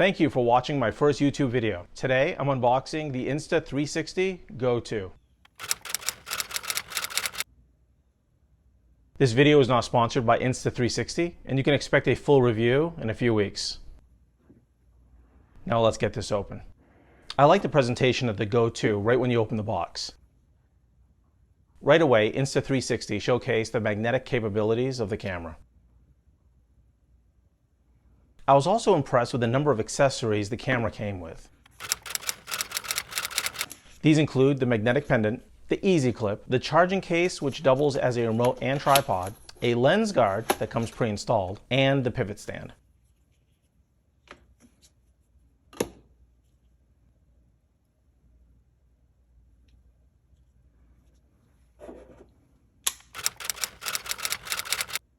Thank you for watching my first YouTube video. Today, I'm unboxing the Insta360 Go 2. This video is not sponsored by Insta360, and you can expect a full review in a few weeks. Now let's get this open. I like the presentation of the Go 2 right when you open the box. Right away, Insta360 showcased the magnetic capabilities of the camera. I was also impressed with the number of accessories the camera came with. These include the magnetic pendant, the easy clip, the charging case which doubles as a remote and tripod, a lens guard that comes pre-installed, and the pivot stand.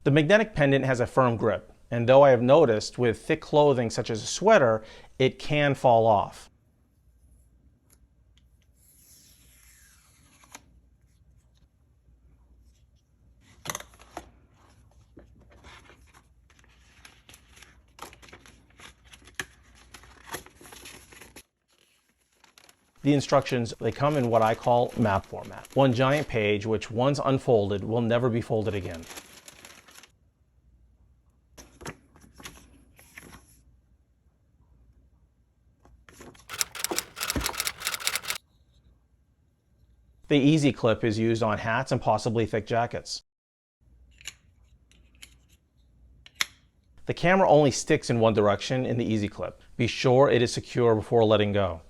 The magnetic pendant has a firm grip, and though I have noticed with thick clothing such as a sweater, it can fall off. The instructions, they come in what I call map format. One giant page which once unfolded will never be folded again. The easy clip is used on hats and possibly thick jackets. The camera only sticks in one direction in the easy clip. Be sure it is secure before letting go.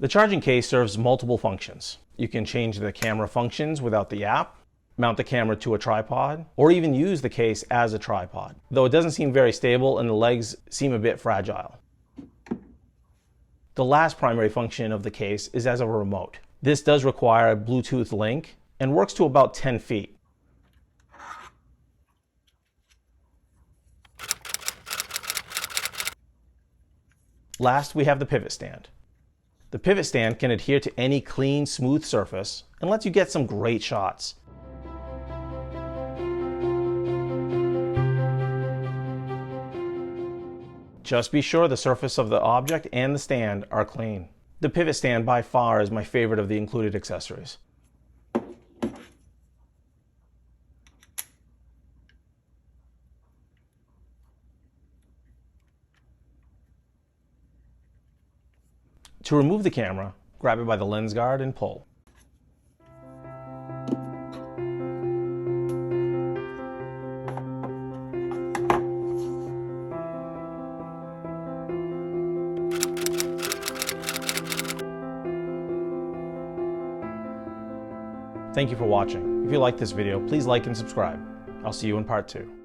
The charging case serves multiple functions. You can change the camera functions without the app, mount the camera to a tripod, or even use the case as a tripod, though it doesn't seem very stable and the legs seem a bit fragile. The last primary function of the case is as a remote. This does require a Bluetooth link and works to about 10 feet. Last, we have the pivot stand. The pivot stand can adhere to any clean, smooth surface and lets you get some great shots. Just be sure the surface of the object and the stand are clean. The pivot stand by far is my favorite of the included accessories. To remove the camera, grab it by the lens guard and pull. Thank you for watching. If you like this video, please like and subscribe. I'll see you in part 2.